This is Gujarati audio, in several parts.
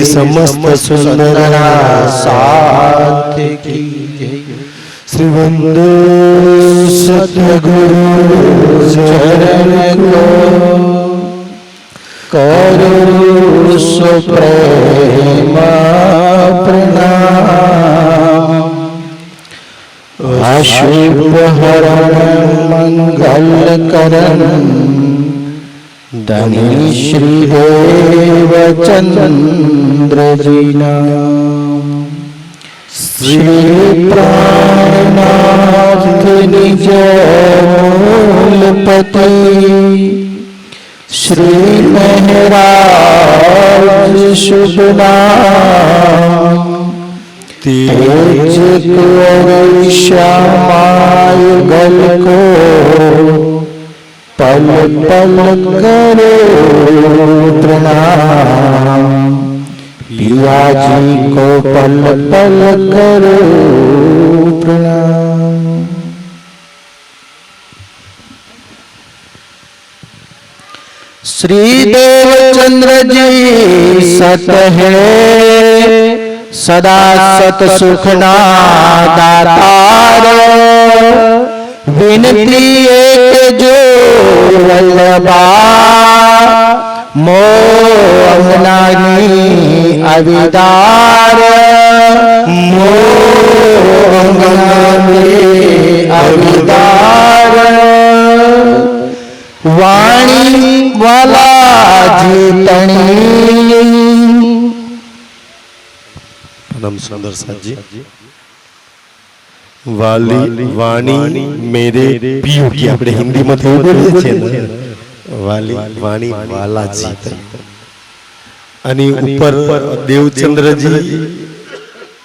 समस्त सुंदरा साथ की श्री वंदे सतगुरु चरण को करो सुप्रेम प्रणाम। अशुभ हरण मंगल करण धनी श्री देव चंद्र जीना श्री प्राणनाथ निज मूलपति श्री महराज शुभ नाम तेज को श्यामायुगल को पल पल करो प्रणाम। पिया जी को पल पल करो प्रणाम। श्री देवचंद्र जी सत है सदा सत सुखना दातार। विनती एक जो वल्लभा मोहनानी अविदार। मोहनानी अविदार वाणी वाला जीतनी। परम सुंदर साथ जी वाली वाणी मेरे पियू की આપણે હિન્દીમાં તો બોલીએ છીએ ને વાલી વાણી વાલા જીત અને ઉપર દેવચંદ્રજી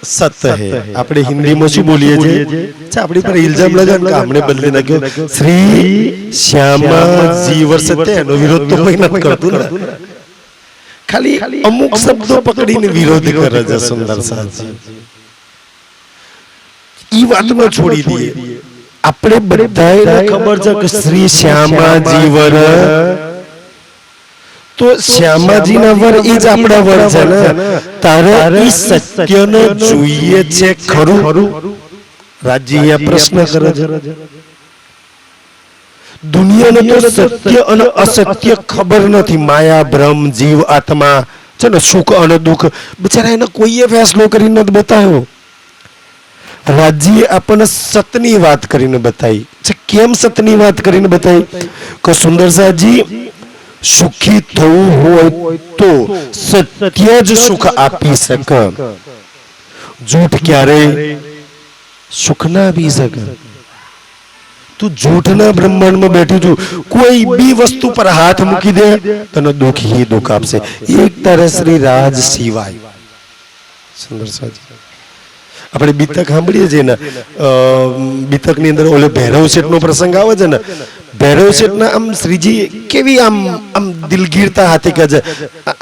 સત હે આપણે હિન્દીમાં શું બોલીએ છીએ આપણી પર ઇલ્ઝામ લગાન કે આપણે બદલી નાખ્યો શ્રી શ્યામાજી વર્ષતે એનો વિરોધ તો કોઈ નથી કરતું ને ખાલી અમુક શબ્દો પકડીને વિરોધ કરે છે સુંદર સાજી। ई बात में छोड़ी दिए अपने बधाई खबर है कि श्री श्यामाजी वर तो श्यामाजी ना वर इज अपना वर है ना तारे ई सत्य न જોઈએ છે ખરું રાજજી આ પ્રશ્ન કરે છે। દુનિયાને તો સત્ય અને અસત્ય ખબર નથી માયા ભ્રમ જીવ આત્મા છે ને સુખ અને દુઃખ બિચારા એને કોઈએ ફેસલો કરીને નથી બતાવ્યો। રાજ્ય આપણને સતની વાત કરીને બતાવી છે। કેમ સતની વાત કરીને બતાવી કે સુંદરસાજી સુખી થવું હોય તો સત્ય જ સુખ આપી શકે। જૂઠ ક્યારે સુખ ના આપી શકે। તું જૂઠના બ્રહ્માંડમાં બેઠી છું કોઈ બી વસ્તુ પર હાથ મૂકી દે તને દુઃખ ही दुख આપશે એક तरह श्री राज सिवाय। સુંદરસાજી આપણે બીતક સાંભળીએ છીએ ને બીતકની અંદર ઓલે ભૈરવ શેઠનો પ્રસંગ આવે છે ને ભૈરવ શેઠના આમ શ્રીજી કેવી આમ આમ દિલગીરતા હાથે કહે છે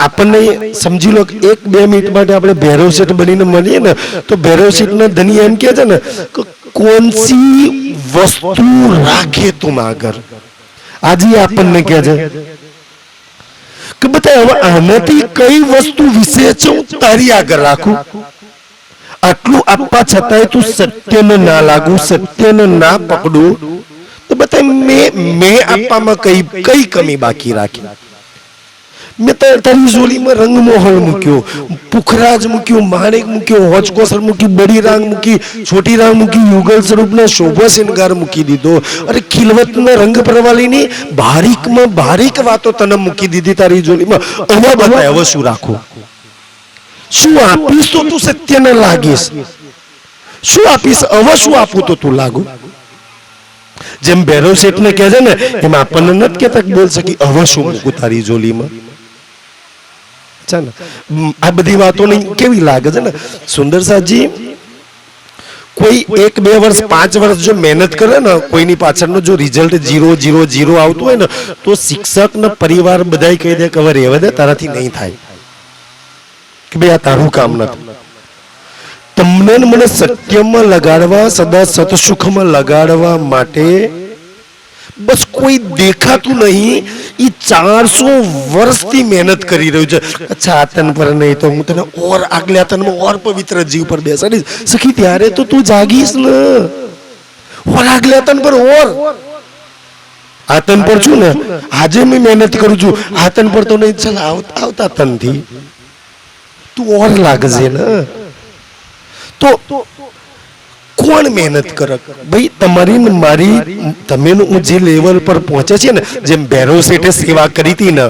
આપણને સમજી લો કે 1-2 મિનિટ માટે આપણે ભૈરવ શેઠ બનીને મળીએ ને તો ભૈરવ શેઠના ધની એમ કહે છે ને કે કોણ સી વસ્તુ રાખે તું આગળ આજે આપણને કહે છે કે બતા હવે આનાથી કઈ વસ્તુ વિશેષ હું તારી આગળ રાખું। આટલું આપવા છતાંય તું સત્યને ના લાગુ સત્યને ના પકડું તો બતા મેં આપવામાં કઈ કમી બાકી રાખી। મેં તારી ઝોલીમાં રંગમોહન મૂક્યો પુખરાજ મૂક્યો માણેક મૂક્યો હોજકોસર મૂકી બડી રાંગ મૂકી છોટી રાંગ મૂકી યુગલ સ્વરૂપના શોભા શૃંગાર મૂકી દીધો। અરે ખિલવતના રંગ પ્રવાલીની બારીકમાં બારીક વાતો તને મૂકી દીધી તારી ઝોલીમાં। હવે બતાય હવે શું રાખું શું આપીશ તો તું સત્ય ન લાગીશ શું આપીશ હવે શું આપું તો તું લાગુ। જેમ ભૈરવ શેઠ ને કહે છે ને એમ આપણને નથી કહેતા બોલ સકી હવે શું મૂકું તારી ઝોલીમાં છે ને। આ બધી વાતોને કેવી લાગે છે ને સુંદરસાજી કોઈ 1-2 વર્ષ 5 વર્ષ જો મહેનત કરે ને કોઈની પાછળનો જો રિઝલ્ટ 0-0-0 આવતું હોય ને તો શિક્ષક ને પરિવાર બધાય કહી દે કે હવે રહેવા દે તારાથી નહીં થાય કે ભાઈ આ તારું કામ નથી। તમને મને સત્યમાં લગાડવા સદા સતસુખમાં લગાડવા માટે બસ કોઈ દેખાતું નહીં, એ 400 વર્ષથી મહેનત કરી રહ્યું છે. અચ્છા આતન પર નહીં તો હું તને ઓર આગલે આતનમાં ઓર પવિત્ર જીવ પર બેસાડીશ. સખી ત્યારે તો તું જાગીશ ને. ઓર આગલે આતન પર ઓર આતન પર છું ને, આજે મેં મહેનત કરું છું, આતન પર તો નહીં, ચાલ આવતા તનથી તું ઓર લાગજે ને. તો કોણ મહેનત કરે ભાઈ? તમારી ને મારી, તમે જે લેવલ પર પહોંચે છે ને, જેમ ભૈરવ શેઠે સેવા કરી હતી ને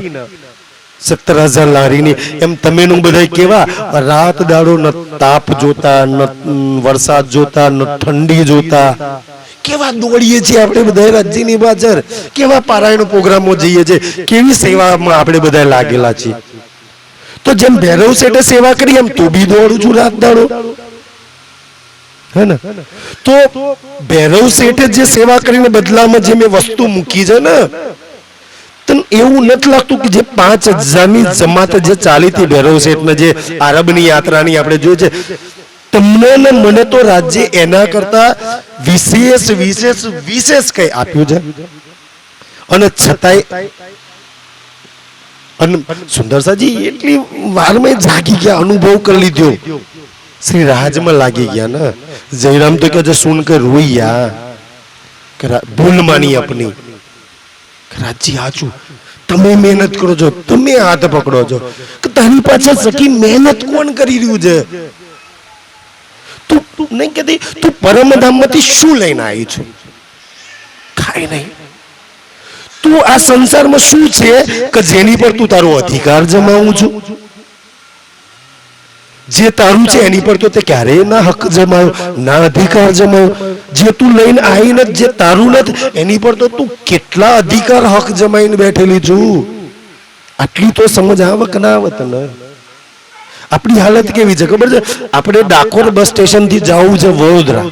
17,000 લારીની, એમ તમે બધા કેવા રાત દાડો ન તાપ જોતા, ન વરસાદ જોતા, ન ઠંડી જોતા, કેવા દોડીએ છીએ આપણે બધા રાજ્યની બાજર, કેવા પારાયણ પ્રોગ્રામો જઈએ છીએ, કેવી સેવામાં આપણે બધા લાગેલા છીએ. તો જેમ ભૈરવ શેઠે સેવા કરી એમ તું બી દોડું છું રાત દાડો, હે ને? તો ભૈરવ શેઠે જે સેવા કરીને બદલામાં જે મેં વસ્તુ મૂકી છે ને, તને એવું નથી લાગતું કે જે 5,000ની જમાત જે ચાલી હતી ભૈરવ શેઠને, જે આરબની યાત્રાની આપણે જોઈ છે, તમને ને મને તો રાજ્ય એના કરતા વિશેષ વિશેષ વિશેષ કઈ આપ્યું છે. અને છતાંય સુંદરસાજી એટલી વારમાં જાગી ગયા, અનુભવ કરી લીધો, શ્રી રાજમાં લાગી ગયા ને. જયરામ તો કે સુન કે રોઈયા, ભૂલ માની આપની. રાજજી આચું તમે મહેનત કરો છો, તમે હાથ પકડો છો, કે તારી પાછળ સખી મહેનત કોણ કરી રહ્યું છે? તું નહીં કહેતી તું પરમધામમાંથી શું લઈને આવી છું? કાંઈ નહીં. તું આ સંસારમાં શું છે કે જેની પર તું તારો અધિકાર જમાવું છું? જે તારું છે એની પર તો તે ક્યારેય ના હક જમાયો, ના અધિકાર જમાયો. જે તું લઈને આવીને જે તારું નથી એની પર તો તું કેટલા અધિકાર હક જમાઈને બેઠેલી છું. આટલી તો સમજ આવે કે ના આવે તને? આપણી હાલત કેવી છે ખબર છે? આપણે ડાકોર બસ સ્ટેશન થી જવું છે વડોદરા,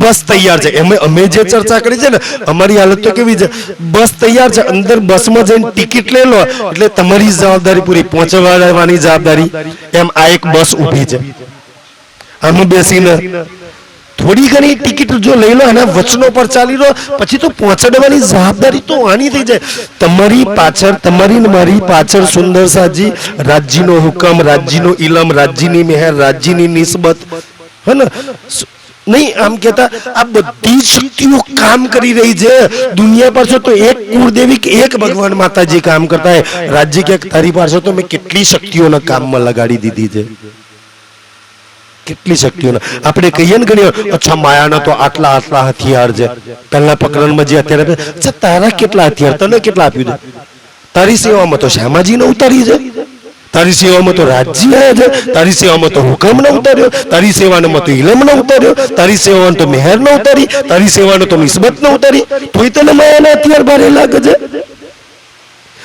બસ તૈયાર છે, અમે જે ચર્ચા કરી છે ને, અમારી હાલત તો કેવી છે? બસ તૈયાર છે, અંદર બસમાં જઈને ટિકિટ લઈ લો એટલે તમારી જવાબદારી પૂરી, પહોંચવાની જવાબદારી. એમ આ એક બસ ઊભી છે, આમાં બેસીને થોડી ઘણી ટિકિટ જો લઈ લો અને વચનો પર ચાલી લો, પછી તો પહોંચાડવાની જવાબદારી તો આની થઈ જાય. તમારી પાછળ, તમારી ને મારી પાછળ સુંદરસાજી રાજ્યનો હુકમ, રાજ્યનો ઇલમ, રાજ્યની મહેર, રાજ્યની નિસ્બત, હે ને? નહીં આમ કેતા આ બધી શક્તિઓ કામ કરી રહી છે દુનિયા પર. તો એક કુળદેવી કે એક ભગવાન માતાજી કામ કરતા હે. રાજ્ય કે તારી પાસે તો મેં કેટલી શક્તિઓના કામમાં લગાડી દીધી છે, કેટલી શક્તિઓના. આપણે કહીએ ને ઘણી અચ્છા માયાના તો આટલા આટલા હથિયાર છે, પહેલા પ્રકરણમાં જે અત્યારે તારા કેટલા હથિયાર, તને કેટલા આપ્યું છે? તારી સેવામાં તો શ્યામાજીને ઉતારી છે, તારી સેવામાં તો રાજજી આવ્યા છે, તારી સેવામાં તો હુકમ ન ઉતાર્યો, તારી સેવામાં તો ઇલમ ન ઉતાર્યો, તારી સેવામાં તો મહેર ન ઉતારી, તારી સેવામાં તો નિસ્બત ન ઉતારી, તોય તને માયાના હથિયાર ભારે લાગે છે.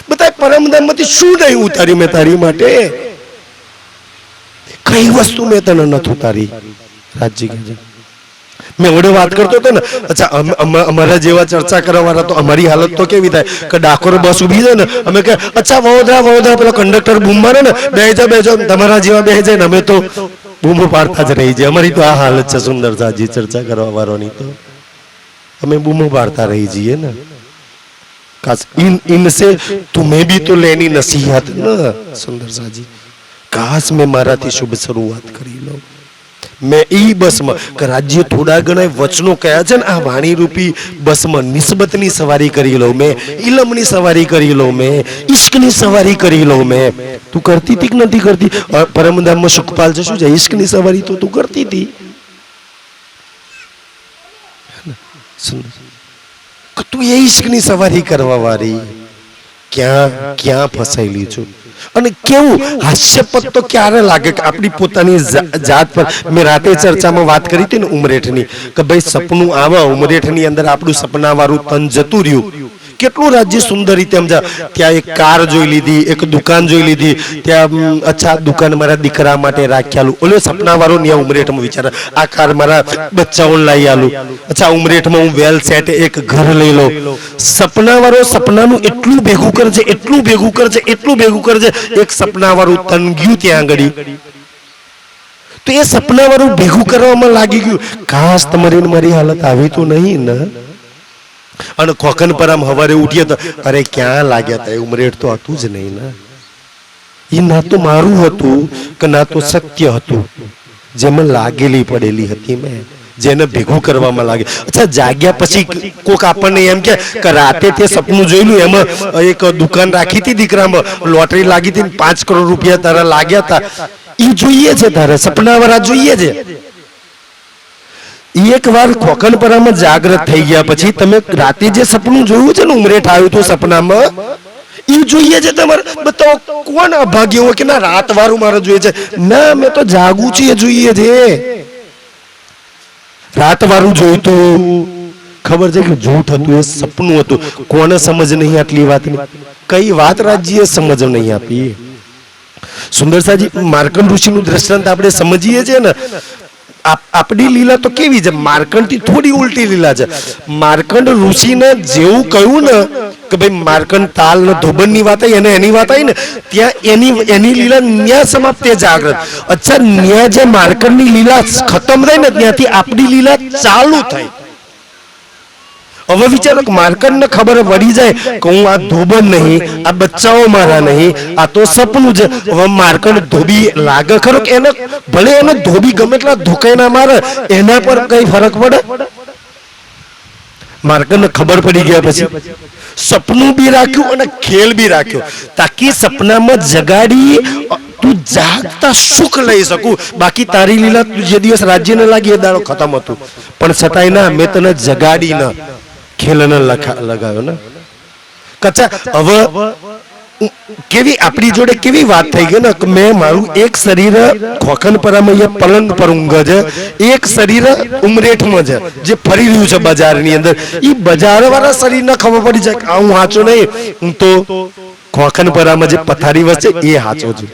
બધા પરમધામમાંથી શું નહીં ઉતાર્યું મેં તારી માટે? કઈ વસ્તુ મેં તને નથી ઉતારી? રાજજી કહે છે. મેં ઓડે વાત કરતો હતો ને, અચ્છા અમારા જેવા ચર્ચા કરવા વાળા તો અમારી હાલત તો કેવી થાય કે ડાકોર બસ ઉભી છે ને, અમે કે અચ્છા વડોદરા પેલો કંડક્ટર બૂમ મારે ને, બેજો તમારા જેવા બે જાય ને, અમે તો બૂમો પાડતા જ રહી જાય. અમારી તો આ હાલત છે સુંદરસાજી ચર્ચા કરવા વાળાની, તો અમે બૂમો પાડતા રહી જઈએ ને. काश इनसे तुम्हें भी तो लेनी नसीहत ना सुंदरसा जी। काश मैं माराथी शुभ शुरुआत करी लो। मैं ई बस में राज्य थोड़ा घना वचनों कया छे ने आ वाणी रूपी बस में निस्बतनी सवारी करी लो, मैं इलमनी सवारी करी लो, मैं इश्कनी सवारी करी लो। मैं तू करती थी कि नहीं करती? परमधाम में सुखपाल जो छे इश्कनी सवारी तो तू करती थी। तू ये इश्कनी सवारी करवा वाली क्या क्या फसायेली छो? અને કેવું હાસ્યપદ તો ક્યારે લાગે કે આપણી પોતાની જાત પર। મેં રાતે ચર્ચામાં વાત કરી હતી ને ઉમરેઠની કે ભાઈ સપનું આવા ઉમરેઠની અંદર આપણું સપના વાળું તન જતું રહ્યું, કેટલું રાજ્ય સુંદર રીતે સમજા। ત્યાં એક કાર જોઈ લીધી, એક દુકાન જોઈ લીધી, ત્યાં અચ્છા દુકાન મારા દીકરા માટે રાખ્યાલું, ઓલો સપના વાળો ત્યાં ઉમરેઠમાં વિચાર આ કાર મારા બચ્ચાઓને લઈ આલું, અચ્છા ઉમરેઠમાં હું વેલ સેટ એક ઘર લઈ લઉં। સપના વાળો સપનાનું એટલું ભેગું કરજે, એટલું ભેગું કરજે, એટલું ભેગું કરજે, એક સપના વાળું તન ગયું ત્યાં આગળ। તો એ સપના વાળું ભેગું કરવામાં લાગી ગયું। ખાસ તમારી મારી હાલત આવી તો નહીં ને? અને ખોખન પર આમ હવારે ઉઠીએ તો અરે ક્યાં લાગ્યા હતા, ઉમરેઠ તો હતું જ નહીં ને. એ ના તો મારું હતું કે ના તો સત્ય હતું, જેમાં લાગેલી પડેલી હતી મેં, જેને ભેગું કરવામાં લાગે. અચ્છા, જાગ્યા પછી કોક આપણને એમ કે રાતે તે સપનું જોયેલું, એમાં એક દુકાન રાખી હતી, દીકરામાં લોટરી લાગી હતી, 5 કરોડ રૂપિયા તારા લાગ્યા હતા, એ જોઈએ છે તારે, સપના વાળા જોઈએ છે. એક વાર ખોખનપરામાં જાગૃત થઈ ગયા પછી તમે રાતે જે સપનું જોયું છે ને, ઉમરેઠ આવ્યું હતું સપનામાં, એ જોઈએ છે તમારે. બતાવો કોણ અભાગ્ય હોય કે ના રાત વાળું મારે જોઈએ છે? ના, મેં તો જાગું છું એ જોઈએ છે. રાત વાળું જોયું તો ખબર છે કે જૂઠ હતું, એ સપનું હતું. કોને સમજ નહીં આટલી વાતની? કઈ વાત રાજ્યએ સમજ નહીં આપી? સુંદરસાજી, માર્કંડ ઋષિનું દ્રષ્ટાંત આપણે સમજીએ છીએ ને, આપણી લીલા તો કેવી છે, માર્કંડ થી થોડી ઉલટી લીલા છે. માર્કંડ ઋષિને જેવું કહ્યું ને કે ભાઈ માર્કંડ તાલ ને ધોબન ની વાત આવી અને એની વાત આવી ને, ત્યાં એની લીલા ન્યા સમાપ્ત જાગ્રત. અચ્છા, ન્યા જે માર્કંડ ની લીલા ખતમ થઈ ને, ત્યાંથી આપણી લીલા ચાલુ થઈ. હવે વિચારો કે માર્કંડ ને ખબર પડી જાય કે હું આ ધોબન નહીં, આ બચ્ચાઓ મારા નહીં, આ તો સપનું છે. હવે માર્કંડ ધોબી લાગે ખરો કે એને ભલે એને ધોબી ગમે એટલા ધોકાઈ ના મારે, એના પર કઈ ફરક પડે? માર્કંડ ને ખબર પડી ગયા પછી સપનું બી રાખ્યું અને ખેલ બી રાખ્યો, તાકી સપનામાં જગાડી તું જાગતા સુખ લઈ શકું. બાકી તારી લીલા જે દિવસ રાજ્ય ને લાગી એ દાડો ખતમ હતું, પણ છતાંય ના, મેં તને જગાડી ના ખેલને લગાવ્યો ને. કચ્છા, હવે કેવી આપણી જોડે કેવી વાત થઈ ગઈ ને કે મેં મારું એક શરીર ખોખનપરામાં પલંગ પર ઊંઘે છે, એક શરીર ઉમરેઠમાં છે જે ફરી રહ્યું છે બજારની અંદર. એ બજાર વાળા શરીરને ખબર પડી જાય કે હું હાચો નહીં, હું તો ખોખનપરામાં જે પથારી વચ્ચે એ હાચો છું.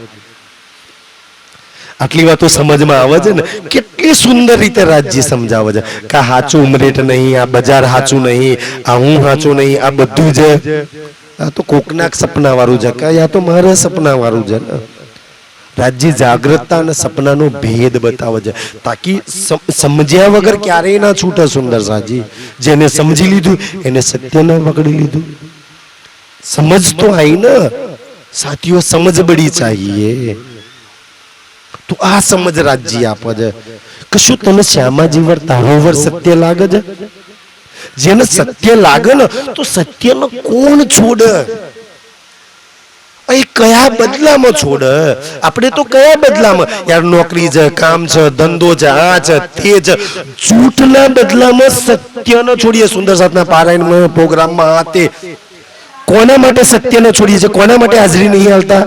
આટલી વાતો સમજમાં આવે છે ને, કેટલી સુંદર રીતે રાજ્ય સમજાવે છે કે હાચું ઉમરેઠ નહીં, આ બજાર હાચું નહીં, આ હું હાચું નહીં, આ બધું છે આ તો કોકનાક સપના વાળું છે કે આ તો મારા સપના વાળું છે ને. રાજ્ય જાગૃતતા અને સપનાનો ભેદ બતાવે છે, તાકી સમજ્યા વગર ક્યારેય ના છૂટે. સુંદર સાજી, જેને સમજી લીધું એને સત્ય ના પકડી લીધું. સમજ તો આઈ ને સાથીઓ, સમજ બડી ચાહીએ. તો આ સમજ રાજ્ય આપે છે કે શું તને શ્યામાજી વર તારો વર સત્ય લાગે છે? જેને સત્ય લાગે ને તો સત્યનો કોણ છોડે? એ કયા બદલામાં છોડે? આપણે તો કયા બદલામાં યાર, નોકરી છે, કામ છે, ધંધો છે, આ છે, તે છે, જૂઠના બદલામાં સત્યનો છોડીએ. સુંદર સાતના પારાયણમાં પ્રોગ્રામમાં આ તે કોના માટે સત્યનો છોડીએ છે? કોના માટે હાજરી નહીં હાલતા?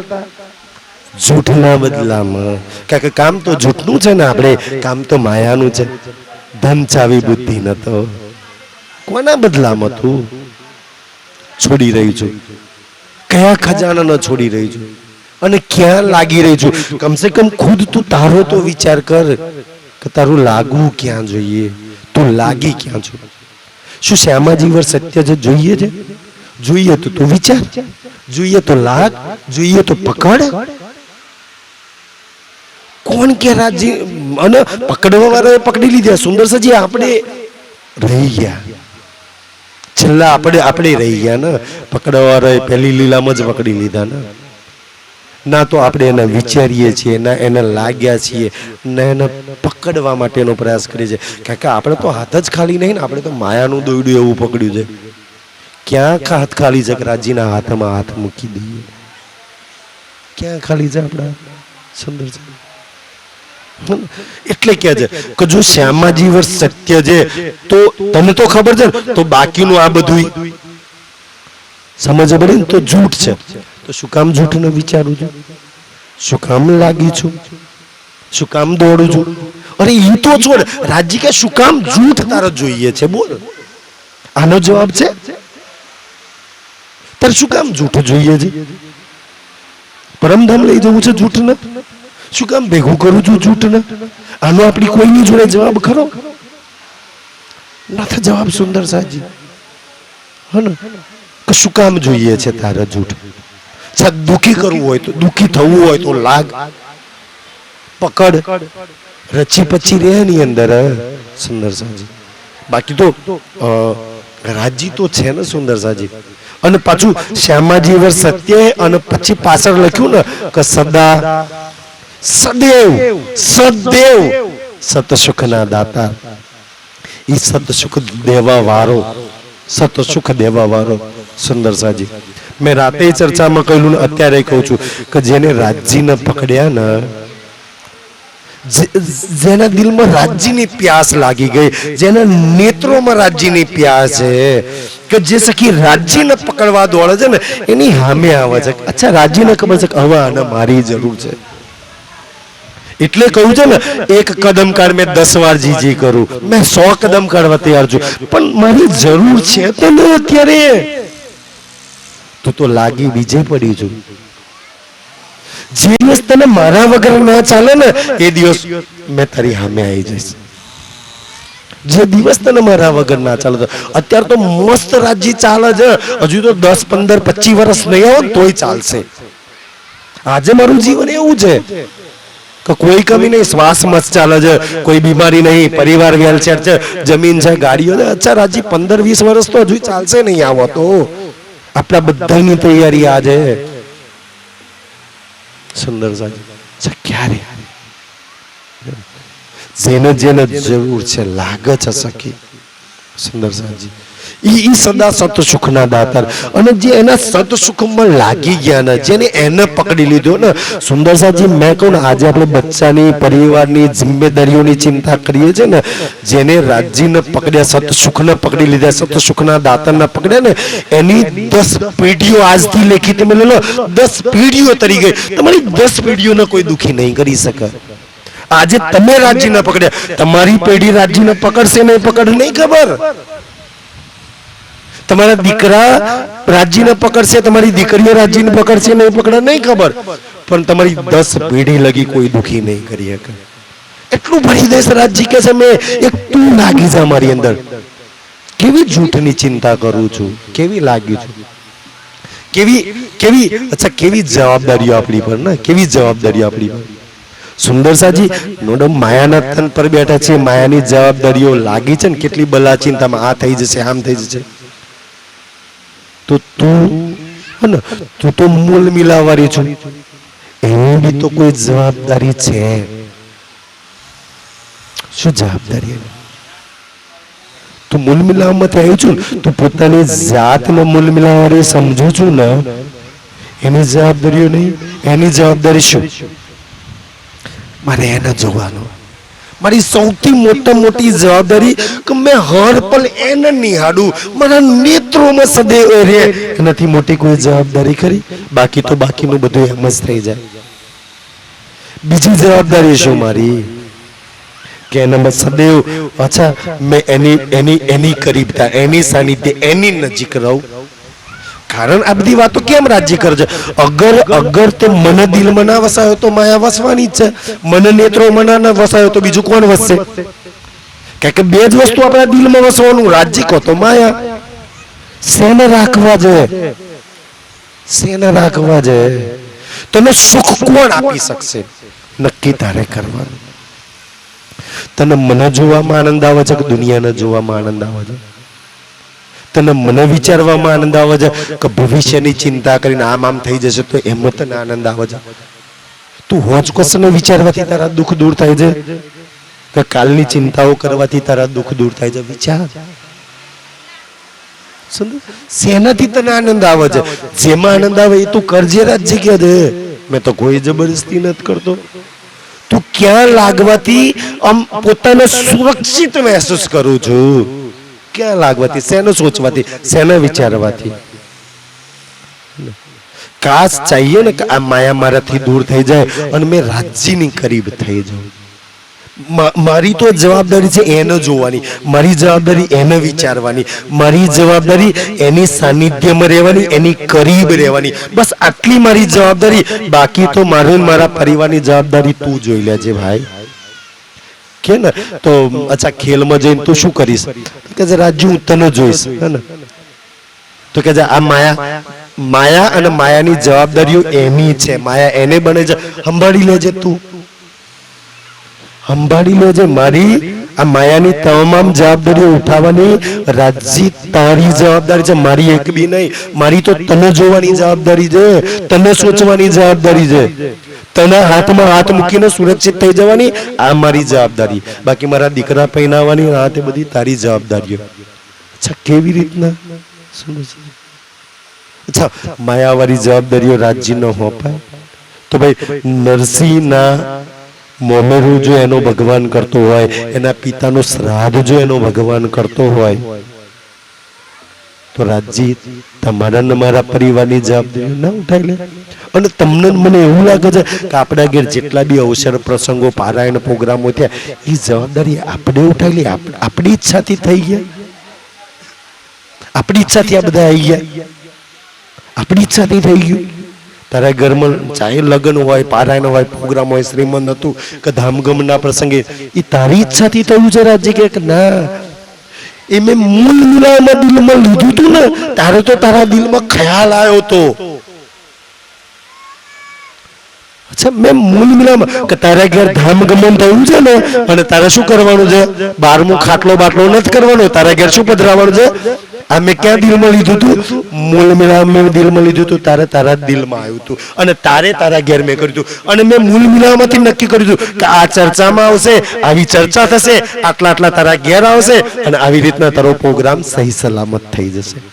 જૂઠના બદલામાં. કારણ કે કામ તો જૂઠનું છે ને, આપણે કામ તો માયાનું છે. ધન ચાવી બુદ્ધિ ન તો કોના બદલામાં તું છોડી રહી છું? કયા ખજાના ન છોડી રહી છું અને ક્યાં લાગી રહી છું? કમસે કમ ખુદ તું તારો તો વિચાર કર કે તારું લાગવું ક્યાં જોઈએ, તું લાગી ક્યાં છો? શું શ્યામાજી વર સત્ય છે જોઈએ છે? જોઈએ તો તું વિચાર, જોઈએ તો લાગ, જોઈએ તો પકડ. કોણ કે રાજ્ય અને પકડવા વાળાએ પકડી લીધા. સુંદર સજી, આપણે રહી ગયા છેલ્લા, આપણે રહી ગયા ને. પકડવા વાળાએ પહેલી લીલામાં જ પકડી લીધા ને. ના તો આપણે એને વિચારીએ છીએ, ના એને લાગ્યા છીએ, ના એને પકડવા માટેનો પ્રયાસ કરીએ છીએ. કારણ કે આપણે તો હાથ જ ખાલી નહીં ને, આપણે તો માયાનું દોરડું એવું પકડ્યું છે. ક્યાં હાથ ખાલી છે કે રાજ્યના હાથમાં હાથ મૂકી દઈએ? ક્યાં ખાલી છે આપણા? સુંદર છે. એટલે કે છે કે જો શ્યામાજી વર સત્ય છે તો તને તો ખબર છે તો બાકીનું આ બધું સમજ પડે ને તો જૂઠ છે. તો શું કામ જૂઠને વિચારું છું? શું કામ લાગી છું? શું કામ દોડું છું? અરે એ તો છોડ, રાજ્ય કે શું કામ જૂઠ તારે જોઈએ છે? બોલ, આનો જવાબ છે. તારે શું કામ જૂઠ જોઈએ છે? પરમધામ લઈ જવું છે જૂઠને? શું કામ ભેગું કરું છું જૂઠને? આનો આપણી કોઈની જોડે જવાબ ખરો? નથી જવાબ. સુંદર સાજી, હે ને, કે શું કામ જોઈએ છે તારે જૂઠ? દુઃખી કરવું હોય તો, દુઃખી થવું હોય તો લાગ, પકડ, રચી પછી રે ની અંદર. સુંદર સાજી, બાકી તો રાજી તો છે ને સુંદર સાજી. અને પાછું શ્યામાજી વર સત્ય અને પછી પાછળ લખ્યું ને કે સદા સદેવ સદેવ સતસુખના દાતા. ઈ સતસુખ દેવા વાળો, સતસુખ દેવા વાળો સુંદર સાજી. મેં રાતે ચર્ચામાં કહ્યું ને અત્યારે કહું છું કે જેને રાજ્યને પકડ્યા ને, જેના દિલમાં રાજ્યની પ્યાસ લાગી ગઈ, જેના નેત્રોમાં રાજ્યની પ્યાસ છે, કે જે સખી રાજ્યને પકડવા દોડે છે ને એની સામે આવે છે. અચ્છા, રાજ્યને ખબર છે કે હવે આને મારી જરૂર છે, એટલે કહ્યું છે ને એક કદમ કાઢ મેં 10 વાર જીજી કરું, મેં 100 કદમ કાઢવા તૈયાર છું, પણ મારી જરૂર છે તો ને અત્યારે. તું તો લાગી બીજે પડી છું. જે દિવસ તને મારા વગર ના ચાલે ને એ દિવસ મેં તારી સામે આવી જઈશ. જે દિવસ તને મારા વગર ના ચાલે. અત્યારે તો મસ્ત રાજ્ય ચાલે છે, હજુ તો 10, 15, 25 વર્ષ નહીં આવો તોય ચાલશે. આજે મારું જીવન એવું છે કે કોઈ કમી નહીં, શ્વાસ મસ્ત ચાલે છે, કોઈ બીમારી નહીં, પરિવાર વેલચેર છે, જમીન છે, ગાડીઓ છે. અચ્છા રાજી 15, 20 વર્ષ તો હજુ ચાલશે નહીં આવો તો. આપણા બધાની તૈયારી આજે સુંદર સાજી. ક્યારે જેને જેને જરૂર છે લાગે છે સખી સુંદર સાજી, ઈ સદા સતસુખના દાતાર. અને જે એના સતસુખમાં લાગી ગયા ને, જેને એને પકડી લીધો ને સુંદર સાજી, મેં કહું ને આજે આપણે બચ્ચાની પરિવારની જિમ્મેદારીઓની ચિંતા કરીએ છીએ ને, જેને રાજ્યને પકડ્યા, સતસુખને પકડી લીધા, સતસુખના દાતારને પકડ્યા ને, એની 10 પેઢીઓ આજથી લેખી તમે લો, 10 પેઢીઓ તરી ગઈ. તમારી 10 પેઢીઓને કોઈ દુખી નહીં કરી શકે. આજે તમે રાજ્યને પકડ્યા, તમારી પેઢી રાજ્યને પકડશે નહીં પકડ નહીં ખબર. તમારા દીકરા રાજ્યને પકડશે, તમારી દીકરીઓ રાજ્યને પકડશે નહીં પકડે નહીં ખબર, પણ તમારી 10 પેઢી લગી કોઈ દુખી નહીં કરી શકે. એટલું ભરી દેશ રાજ્ય કે છે મેં એક તું લાગી જા મારી અંદર. કેવી જૂઠની ચિંતા કરું છું, કેવી લાગી છું, કેવી કેવી અચ્છા કેવી જવાબદારીઓ આપણી પર ને, કેવી જવાબદારીઓ આપણી પર. સુંદર સાજી નોડમ માયાના તન પર બેઠા છે, માયાની જવાબદારીઓ લાગી છે ને, કેટલી બલા ચિંતામાં આ થઈ જશે, આમ થઈ જશે. તો તું તો મૂલ મિલાવવાની છું, એની બી તો કોઈ જવાબદારી છે. શું જવાબદારી? તું મૂલ મિલાવવામાં આવ્યું છું, તું પોતાની જાતને મૂલ મિલાવવાની સમજુ છું ને, એની જવાબદારીઓ નહીં. એની જવાબદારી શું? મારે એને જોવાનું. મારી સૌથી મોટી જવાબદારી કે મેં હર પલ એને નિહાળું, મારા નેત્રોમાં સદૈવ રહે. એનાથી મોટી કોઈ જવાબદારી ખરી? બાકી તો બાકીનું બધું એમ જ થઈ જાય. બીજી જવાબદારી શું મારી? કે એનામાં સદૈવ અચ્છા મેં એની કરીબતા, એની સાનિધ્ય, એની નજીક રહું. કારણ આ બધી વાતો કેમ રાજ્ય કરે છે? અગર તે મને દિલમાં ના વસાયો તો માયા વસવાની જ છે. મને નેત્રોમાં ના વસાયો તો બીજું કોણ વસશે? કારણ કે બે જ વસ્તુ આપણા દિલમાં વસવાનું, રાજ્ય કો તો માયા. શેને રાખવા છે? શેને રાખવા છે? તને સુખ કોણ આપી શકશે? નક્કી તારે કરવાનું. તને મને જોવામાં આનંદ આવે છે કે દુનિયાને જોવામાં આનંદ આવે છે? તને મને વિચારવામાં આનંદ આવે છે કે ભવિષ્યની ચિંતા કરીને આમ થઈ જશે તો એમાં તને આનંદ આવે છે? તું હોજ કોસને વિચારવાથી તારા દુઃખ દૂર થાય છે કે કાલની ચિંતાઓ કરવાથી તારા દુઃખ દૂર થાય છે? વિચાર. શેનાથી તને આનંદ આવે છે? જેમાં આનંદ આવે એ તું કરજે. રાજ્ય કે છે મેં તો કોઈ જબરદસ્તી નથી કરતો. તું ક્યાં લાગવાથી આમ પોતાને સુરક્ષિત મહેસૂસ કરું છું? ક્યાં લાગવાથી? શેનો સોચવાથી? શેના વિચારવાથી? કાશ ચાહીએ ને કે આ માયા મારાથી દૂર થઈ જાય અને મેં રાજ્યની કરીબ થઈ જાઉં. મારી તો જવાબદારી છે એને જોવાની, મારી જવાબદારી એને વિચારવાની, મારી જવાબદારી એની સાનિધ્યમાં રહેવાની, એની કરીબ રહેવાની. બસ આટલી મારી જવાબદારી. બાકી તો મારું મારા પરિવારની જવાબદારી તું જોઈ લેજે ભાઈ. કે ને તો અચ્છા ખેલમાં જઈને તું શું કરીશ? કે રાજ્ય હું તને જોઈશ. હે ને તો કે આ માયા અને માયાની જવાબદારીઓ એની છે. માયા એને બને છે. સંભાળી લેજે તું, સંભાળી લેજે. મારી આ માયાની તમામ જવાબદારીઓ ઉઠાવવાની રાજજી તારી જવાબદારી છે, મારી એક બી નહીં. મારી તો તને જોવાની જવાબદારી છે, તને સોચવાની જવાબદારી છે, તને હાથમાં હાથ મૂકીને સુરક્ષિત થઈ જવાની આ મારી જવાબદારી. બાકી મારા દીકરા પહેરાવવાની આ તે બધી તારી જવાબદારીઓ. અચ્છા, કેવી રીતના? અચ્છા, માયાવાળી જવાબદારીઓ રાજજી ન હોપાય તો ભાઈ નરસિંહના મોમેરું જો એનો ભગવાન કરતો હોય, એના પિતાનો શ્રાદ્ધ જો એનો ભગવાન કરતો હોય, તો રાજજી તમારા ને મારા પરિવારની જવાબદારી ના ઉઠાઈ લે. અને તમને મને એવું લાગે છે કે આપણા ઘેર જેટલા બી અવસર પ્રસંગો પારાયણ પ્રોગ્રામો થયા એ જવાબદારી આપણે ઉઠાઈ લે. આપણી ઈચ્છાથી થઈ ગયા, આપણી ઈચ્છાથી આ બધા આવી ગયા, આપણી ઈચ્છાથી થઈ ગયું. તારા ઘરમાં ચાહે લગ્ન હોય, પારાયણ હોય, પ્રોગ્રામ હોય, શ્રીમંત હતું કે ધામગમના પ્રસંગે, એ તારી ઈચ્છાથી થયું છે રાજજી કે ના? એ મેં મૂળ મિલાવના દિલમાં લીધું હતું ને, તારે તો તારા દિલમાં ખ્યાલ આવ્યો તો. અચ્છા, મેં મૂળ મિલાવમાં કે તારા ઘેર ધામગમન થયું છે ને, અને તારે શું કરવાનું છે? 12મું ખાટલો બાટલો નથી કરવાનો, તારા ઘેર શું પધરાવાનું છે? આ મેં ક્યાં દિલમાં લીધું હતું? મૂળ મિલાવ મેં દિલમાં લીધું હતું, તારે તારા દિલમાં આવ્યું હતું, અને તારે તારા ઘેર મેં કર્યું હતું. અને મેં મૂળ મિલાવમાંથી નક્કી કર્યું હતું કે આ ચર્ચામાં આવશે, આવી ચર્ચા થશે, આટલા આટલા તારા ઘેર આવશે, અને આવી રીતના તારો પ્રોગ્રામ સહી સલામત થઈ જશે.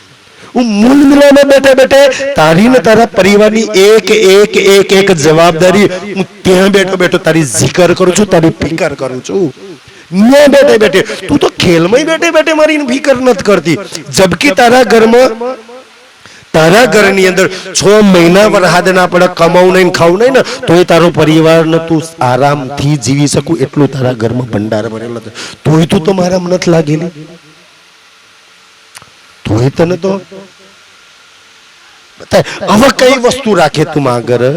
હું મૂળ મિલાવમાં બેઠે બેઠે તારી ને તારા પરિવારની એક એક એક એક જવાબદારી હું ત્યાં બેઠો બેઠો તારી zikr કરું છું, તારી ફિકર કરું છું. બેઠે બેઠે તું તો ખેલમાં બેઠે બેઠે મારી ફિકર નથી કરતી. જબકી તારા ઘરમાં, તારા ઘરની અંદર 6 મહિના વરહાદ ના પડે, કમાવું નહીં, ખાવું નહીં ને, તો એ તારો પરિવારને તું આરામથી જીવી શકું એટલું તારા ઘરમાં ભંડાર ભરેલો છે. તોય તું તો મારા નથી લાગેલી, તોય તને તો હવે કઈ વસ્તુ રાખે તું આગળ?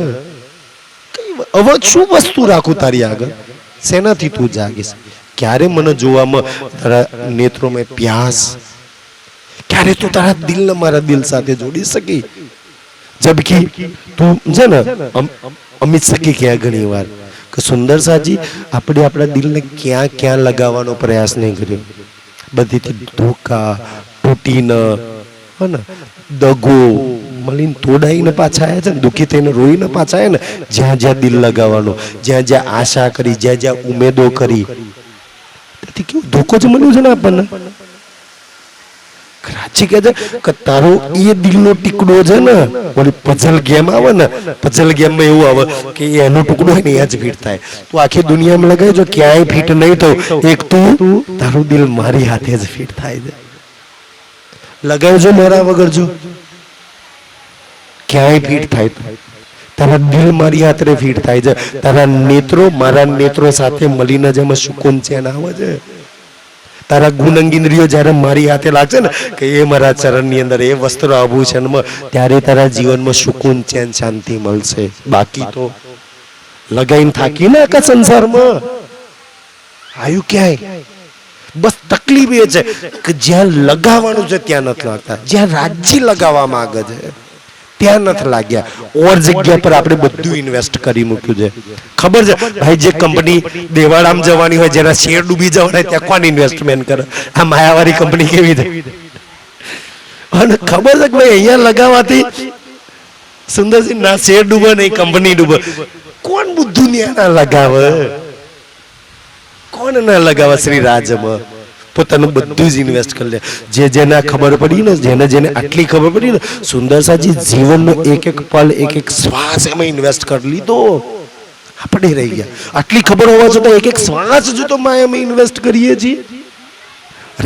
હવે શું વસ્તુ રાખું તારી આગળ? શેનાથી તું જાગીશ? ક્યારે મને જોવામાં તારા નેત્રોમાં પ્યાસ, ક્યારે તું તારા દિલને મારા દિલ સાથે જોડી શકી? જબકી તું છે ને અમિત સકી ક્યાં ઘણી વાર કે સુંદર સાજી આપણે આપણા દિલને ક્યાં ક્યાં લગાવવાનો પ્રયાસ નહીં કર્યો. બધીથી ધોકા તૂટીને, હે ને, દગો મળીને તોડાઈને પાછા આવ્યા છે ને, દુઃખી થઈને રોઈને પાછા આવ્યા ને. જ્યાં જ્યાં દિલ લગાવવાનો, જ્યાં જ્યાં આશા કરી, જ્યાં જ્યાં ઉમેદો કરી, કેવું ધોકો જ મળ્યું છે ને આપણને. રાજજી કહે છે કે તારો એ દિલનો ટીકડો છે ને, ઓલી પઝલ ગેમ આવે ને, પઝલ ગેમમાં એવું આવે કે એનો ટુકડો હોય ને એ જ ફિટ થાય. તું આખી દુનિયામાં લગાવજો ક્યાંય ફિટ નહીં થયું, એક તું તારું દિલ મારી હાથે જ ફિટ થાય છે. લગાવજો મારા વગર, જો ક્યાંય ફિટ થાય તો તારા દિલ મારી હાથે ફિટ થાય છે. તારા નેત્રો મારા નેત્રો સાથે મળીને જેમાં સુકૂન ચેન આવે છે. તારા ગુણંગિન્દ્રિયો જ્યારે મારી હાથે લાગશે ને કે એ મારા ચરણની અંદર, એ વસ્ત્ર આભૂષણમાં, ત્યારે તારા જીવનમાં સુકૂન ચેન શાંતિ મળશે. બાકી તો લગાઈને થાકી ને આખા સંસારમાં આવ્યું ક્યાંય. બસ તકલીફ એ છે કે જ્યાં લગાવવાનું છે ત્યાં નથી લાગતા, જ્યાં રાજજી લગાવવા માંગે છે ત્યાં નથી લાગ્યા. ઓર જગ્યા પર આપણે બધું ઇન્વેસ્ટ કરી મૂક્યું છે. ખબર છે ભાઈ, જે કંપની દેવાળામ જવાની હોય, જેના શેર ડૂબી જવાના, ત્યાં કોણ ઇન્વેસ્ટમેન્ટ કરે? આ માયાવાળી કંપની કેવી છે? અને ખબર છે કે ભાઈ અહીંયા લગાવવાથી સુંદરસિંહ ના શેર ડૂબે નહીં, કંપની ડૂબે. કોણ બુદ્ધુ ના લગાવે? કોણ ના લગાવે? શ્રી રાજમાં પોતાનું બધું જ ઇન્વેસ્ટ કરી લે. જે જેના ખબર પડી ને, જેને જેને આટલી ખબર પડી ને, સુંદર સાજી જીવનનો એક એક પલ, એક એક શ્વાસ એમાં ઇન્વેસ્ટ કરી લીધો. આપણે રહી ગયા. આટલી ખબર હોવા છતાં એક એક શ્વાસ જો તો એમાં ઇન્વેસ્ટ કરીએ છીએ.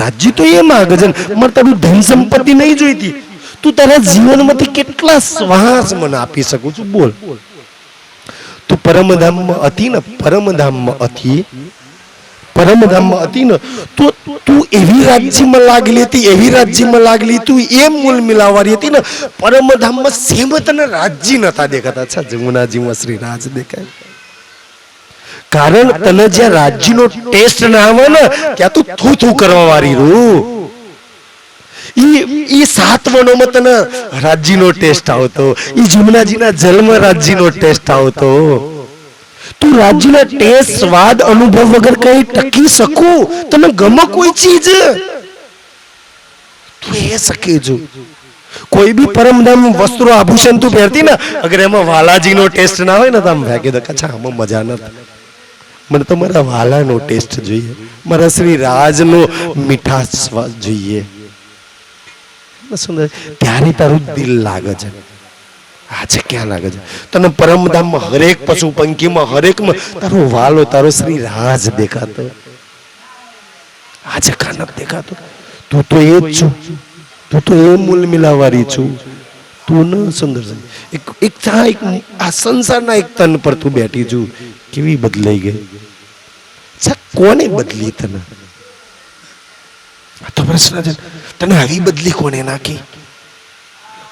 રાજ્ય તો એ માગે છે, મારે તારું ધન સંપત્તિ નહીં જોઈતી, તું તારા જીવનમાંથી કેટલા શ્વાસ મને આપી શકું છું? બોલ. તું પરમધામમાં હતી ને, પરમધામમાં હતી, પરમધામમાં હતી ને, તો તું એવી રાજ્યમાં લાગેલી હતી, એવી રાજ્યમાં લાગેલી, તું એ મૂળ મિલાવવાળી હતી ને. પરમધામમાં સેમ તને રાજ્ય નતા દેખાતા. અચ્છા, જમુનાજીમાં શ્રી રાજ દેખાય. કારણ તને જ્યાં રાજ્યનો ટેસ્ટ ના આવે ને, ત્યાં તું થૂ થૂ કરવા વાળી રૂ. ઈ 7 વનોમાં તને રાજ્યનો ટેસ્ટ આવતો, ઈ જમુનાજીના જન્મ રાજ્યનો ટેસ્ટ આવતો. તું રાજ્યના ટેસ્ટ સ્વાદ અનુભવ વગર કઈ ટકી શકું? તને ગમે કોઈ ચીજ તું એ શકે જો કોઈ બી પરમધામ વસ્ત્રો આભૂષણ તું પહેરતી ને, અગર એમાં વાલાજી નો ટેસ્ટ ના હોય ને તો આમ ફેંકી દે, અચ્છા આમાં મજા નથી, મને તો મારા વાલાનો ટેસ્ટ જોઈએ, મારા શ્રી રાજનો મીઠાશ સ્વાદ જોઈએ. સુંદર ત્યારે તારું દિલ લાગે છે. આજે ક્યાં લાગે છે? તને પરમધામમાં હરેક પશુ પંખીમાં હરેકમાં તારો વાલો, તારો શ્રી રાજ દેખાતો. આજે કાં નથી દેખાતો? તું તો એ જ છું, તું તો એ મૂલ મિલાવારી છું. તું ન સુંદર એક આ સંસારના એક તન પર તું બેઠી છું, કેવી બદલાઈ ગઈ. કોને બદલી તને? આ તો પ્રશ્ન છે. તને આવી બદલી કોને નાખી?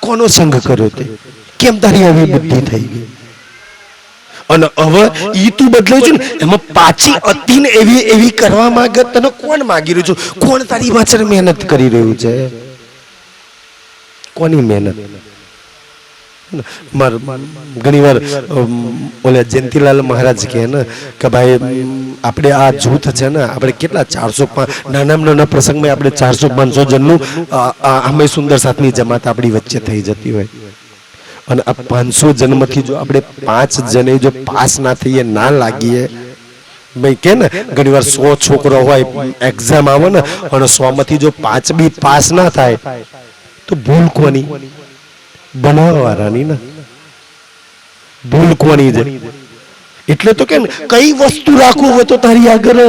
કોનો સંગ કર્યો તે? કેમ તારી આવી બુદ્ધિ થઈ ગઈ? અને હવે ઈ તું બદલાય છે ને, એમાં પાછી અતિન એવી કરવા માંગે, તને કોણ માગી રહ્યું છું? કોણ તારી પાછળ મહેનત કરી રહ્યું છે? કોની મહેનત? ઘણી વાર ઓલા જયંતિલાલ મહારાજ કહે ને કે ભાઈ આપણે આ જૂથ છે ને, આપણે કેટલા 400 નાના પ્રસંગમાં આપણે 400-500 જણનું આમે સુંદર સાથની જમાત આપણી વચ્ચે થઈ જતી હોય, અને આ 500 જન્મથી જો આપણે 5 જણે જો પાસ ના થઈએ, ના લાગીએ, ભાઈ કે ને ઘણી વાર 100 છોકરો હોય, એક્ઝામ આવે ને અને 100 માંથી જો 5 બી પાસ ના થાય તો ભૂલ કોની? બનાવવાળાની ને. ભૂલ કોની છે? એટલે તો કે કઈ વસ્તુ રાખવું હોય તો તારી આગળ.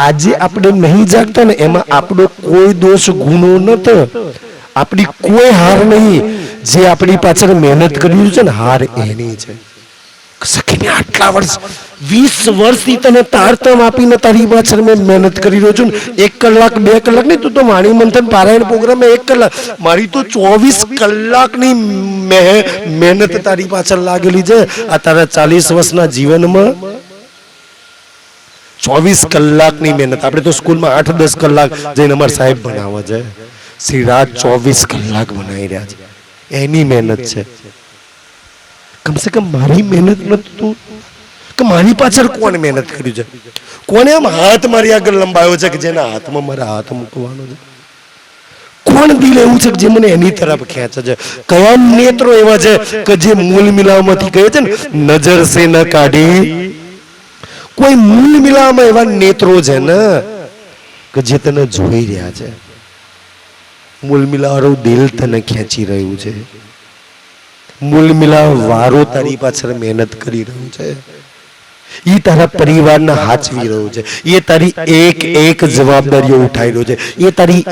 આજે આપણે નહીં જાગતા ને, એમાં આપણો કોઈ દોષ ગુનો નતો, આપણી કોઈ હાર નહીં. જે આપણી પાછળ મહેનત કરી છે ને, હાર એની છે. સખીને આટલા વર્ષ 20 વર્ષથી તને તારતમ આપીને તારી પાછળ મેં મહેનત કરી રહ્યો છું ને, 1 કલાક 2 કલાક નહીં, તું તો વાણી મંથન પારાયણ પ્રોગ્રામ 1 કલાક, મારી તો 24 કલાકની મહેનત તારી પાછળ લાગેલી છે. આ તારા 40 વર્ષના જીવનમાં 24 કલાકની મહેનત. આપણે તો સ્કૂલમાં 8-10 કલાક જઈને અમારા સાહેબ ભણાવે છે, શ્રી રાજ 24 કલાક બનાવી રહ્યા છે. એની મહેનત છે. કમસે કમ મારી મહેનત નતું કે મારી પાછળ કોણ મહેનત કર્યું છે? કોને આમ હાથ મારી આગળ લંબાયો છે કે જેના હાથમાં મારા હાથ મૂકવાનો છે? કોણ દિલ એવું છે કે જે મને એની તરફ ખેંચે છે? કયા નેત્રો એવા છે કે જે મૂલ મિલાવમાંથી કહે છે ને, નજર સે ન કાઢી? કોઈ મૂલ મિલાવમાં એવા નેત્રો છે ને કે જે તને જોઈ રહ્યા છે. મૂલ મિલાવવાળું દિલ તને ખેંચી રહ્યું છે. મૂલ મિલાવ વારો તારી પાછળ મહેનત કરી રહ્યું છે. એ તારા પરિવારને હાચવી રહ્યું છે. એ તારી એક જવાબદારીઓ ઉઠાઈ રહ્યો છે. એ તારી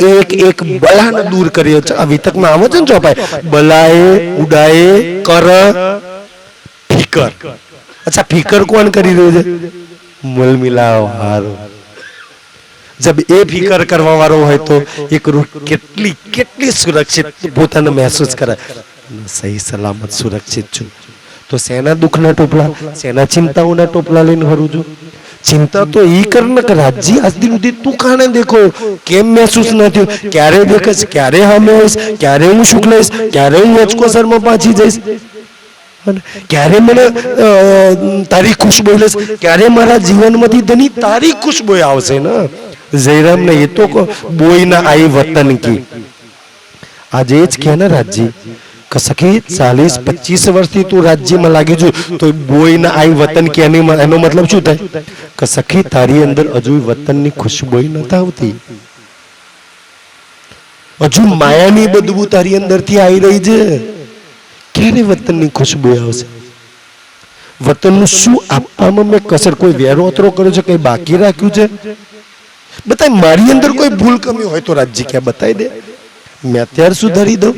એક બલાને દૂર કરી રહ્યો છે. આ વિતકમાં આવો છે ને ચોપાય, બલાએ ઉડાએ કર ફિકર. અચ્છા, ફિકર કોણ કરી રહ્યું છે? મૂલ મિલાવ વારો. જબ એ ફિકર કરવા વાળો હોય તો એક રૂહ કેટલી સુરક્ષિત પોતાને મહેસૂસ કરે, સહી સલામત સુરક્ષિત છું. તો સેના દુઃખના ટોપલા, સેના ચિંતાઓના ટોપલા લઈને ફરું છું? ચિંતા તો ઈ કર ને કે રાજજી આજ દિન સુધી તું કાને દેખો, કેમ મહેસૂસ ન થયું? ક્યારે દેખશ? ક્યારે હામે આવીશ? ક્યારે હું સુખ લઈશ? ક્યારે હું અચકોસરમાં પાછી જઈશ? ક્યારે મને તારી ખુશબુ લઈશ? ક્યારે મારા જીવનમાંથી ધની તારી ખુશબુ આવશે ને? જયરામ ને એ તો બોઈ ના આઈ વતન કી. આજે જ કે ને રાજજી કે સખી 40-25 વર્ષથી તું રાજ્યમાં લાગી છું તો બોઈ ના આઈ વતન કે એનો મતલબ શું થાય? કે સખી તારી અંદર હજુ વતનની ખુશબુ નથી આવતી, હજુ માયાની બદબુ તારી અંદરથી આવી રહી છે. ક્યારે વતનની ખુશબુ આવશે? વતનનું શું આપવામાં મેં કસર, કોઈ વેરો અતરો કર્યો છે? કઈ બાકી રાખ્યું છે? બતાય. મારી અંદર કોઈ ભૂલ કમી હોય તો રાજ્ય ક્યાં બતાવી દે, મેં અત્યારે સુધારી દઉં.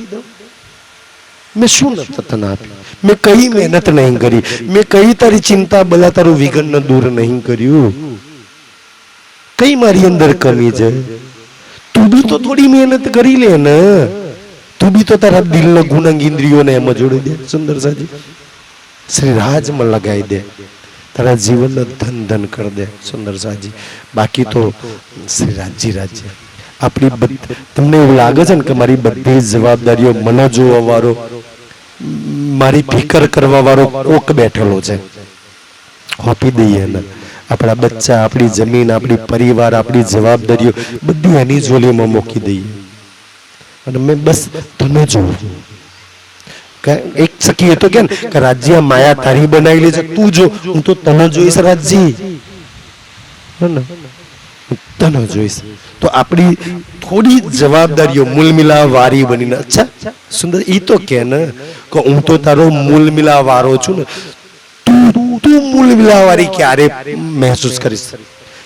મેં શું નથી તને આપ્યું? મેં કઈ મહેનત નહીં કરી? મેં કઈ તારી ચિંતા બલા તારું વિઘન દૂર નહીં કર્યું? કઈ મારી અંદર કમી છે? તું બી તો થોડી મહેનત કરી લે ને. તું બી તો તારા દિલના ગુણંગ ઇન્દ્રિયોને એમાં જોડી દે. સુંદર સાજી શ્રી રાજમાં લગાવી દે, તારા જીવનને ધન કરી દે. સુંદર સાજી. બાકી તો શ્રી રાજજી રાજ્ય આપણી તમને એવું લાગે છે ને કે મારી બધી જવાબદારીઓ મને જોવા વાળો, મારી ફિકર કરવા વાળો કોક બેઠેલો છે, આપી દઈએ એને. આપણા બચ્ચા, આપણી જમીન, આપણી પરિવાર, આપણી જવાબદારીઓ બધી એની ઝોલીમાં મૂકી દઈએ અને મેં બસ તને જોઉં. એક સખીએ તો કે રાજ્ય માયા તારી બનાવેલી છે, તું જો, હું તો તને જોઈશ રાજ્ય, તને જોઈશ. તો આપણી થોડી જવાબદારીઓ મૂલ મિલા વારી બનીને, અચ્છા સુંદર ઈ તો કે ને કે હું તો તારો મૂલ મિલા વારો છું ને, તું મૂલ મિલા વારી ક્યારે મહેસૂસ કરીશ?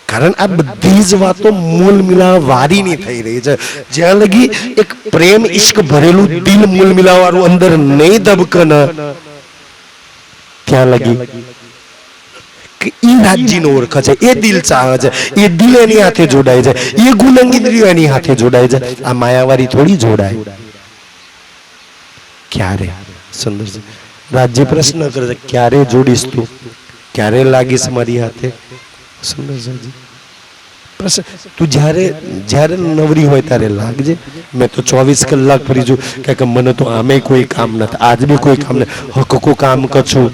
કારણ આ બધી જ વાતો મૂલ મિલા વારી ની થઈ રહી છે. જ્યાં લગી એક પ્રેમ ઇશ્ક ભરેલું દિલ મૂલ મિલા વાળું અંદર નહીં દબકે ને, ત્યાં લગી એ રાજ્યનો ઓળખ છે, એ દિલ ચાહે છે, એ દિલ એની હાથે જોડાય છે, એ ગુલંગીન્દ્રિયો એની હાથે જોડાય છે. આ માયાવારી થોડી જોડાય. ક્યારે? સુંદર છે. રાજ્ય પ્રશ્ન કરે છે, ક્યારે જોડીશ તું, ક્યારે લાગીશ મારી હાથે? સુંદર છે. તું જ્યારે નવરી હોય ત્યારે લાગજે. મેં તો 24 કલાક ફરી છું કે મને તો આમે કોઈ કામ નથી, આજ બી કોઈ કામ નથી, હકકો કામ કરું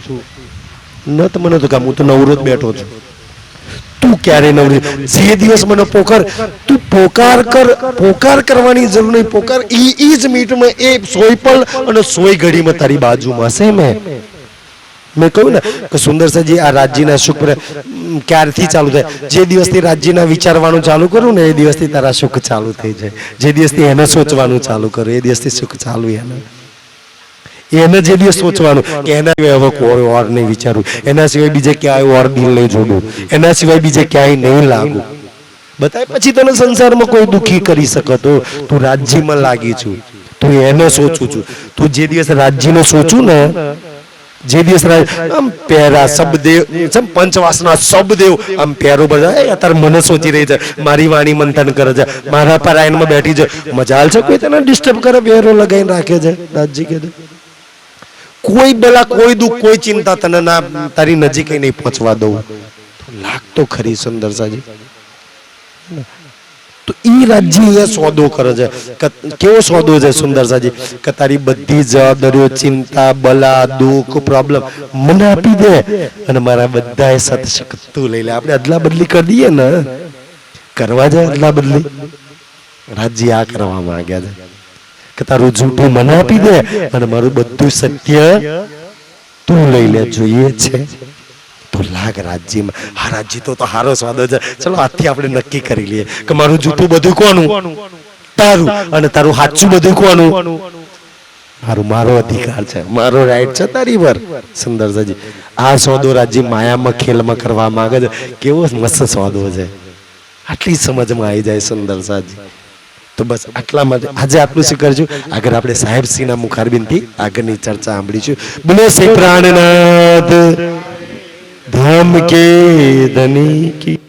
ન તો મને તો કામ, હું તો નવરો જ બેઠો છું. તું ક્યારે નવરી? જે દિવસ મને તું પોકાર કરવાની જરૂર નહીં. પોકાર ઈ જ મિનિટમાં, એ સોય પલ અને સોય ઘડીમાં તારી બાજુમાં છે. મેં કહ્યું ને કે સુંદર સાજી, આ રાજ્યના સુખ ક્યારથી ચાલુ થાય? જે દિવસથી રાજ્યના વિચારવાનું ચાલુ કરું ને, એ દિવસથી તારા સુખ ચાલુ થઈ જાય. જે દિવસથી એને સોચવાનું ચાલુ કરું, એ દિવસથી સુખ ચાલુ. એને જે દિવસ સોચવાનું કે એના સિવાય હવે કોઈ ઓર નહીં વિચારું, એના સિવાય બીજે ક્યાંય ઓર દિલ નહીં જોડું, એના સિવાય બીજે ક્યાંય નહીં લાગુ, બતાય પછી તને સંસારમાં કોઈ દુખી કરી શકતો. તું રાજ્યમાં લાગી છું, તું એને સોચું છું. તું જે દિવસ રાજ્યને સોચું ને, જે દિવસ આમ પેરા શબ્દેવ પંચવાસના શબ્દેવ આમ પેરો બધા અત્યારે મને સોચી રહી છે, મારી વાણી મંથન કરે છે, મારા પરાયણમાં બેઠી છે, મજાલ છે કોઈ તને ડિસ્ટર્બ કરે? પેરો લગાવીને રાખે છે. રાજજી કે કોઈ બલા, કોઈ દુઃખ, કોઈ ચિંતા તને ના, તારી નજીક નહીં પહોંચવા દઉં. લાગતો ખરી સુંદર સાજી. તો ઈ રાજ્ય સોદો કરે છે. કેવો સોદો છે સુંદર સાજી? કે તારી બધી જવાબદારીઓ, ચિંતા, બલા, દુઃખ, પ્રોબ્લેમ મને આપી દે અને મારા બધા સત તું લઈ લે. આપણે અદલા બદલી કરી દઈએ ને, કરવા જાય અદલા બદલી. રાજ્ય આ કરવા માંગ્યા છે કે તારું જૂઠું મને આપી દે અને મારું બધું સત્ય તું લઈ લે. જોઈએ છે તો લાગ રાજ્યમાં. હા, રાજ્ય તો હારો સ્વાદ છે. ચલો આજથી આપણે નક્કી કરી લઈએ કે મારું જૂઠું બધું કોનું? તારું. અને તારું સાચું બધું કોનું? મારું. મારો અધિકાર છે, મારો રાઈટ છે તારી પર. સુંદર સાજી, આ સોદો રાજ્ય માયામાં ખેલમાં કરવા માંગે છે. કેવો મસ્ત સોદો છે. આટલી સમજમાં આવી જાય સુંદર સાજી. તો બસ આટલા માટે આજે આટલું શીખરશું. આગળ આપણે સાહેબ સિંહના મુખારબિનથી આગળની ચર્ચા સાંભળીશું. બોલો શ્રી પ્રાણનાથ ધામ કે ધની કી.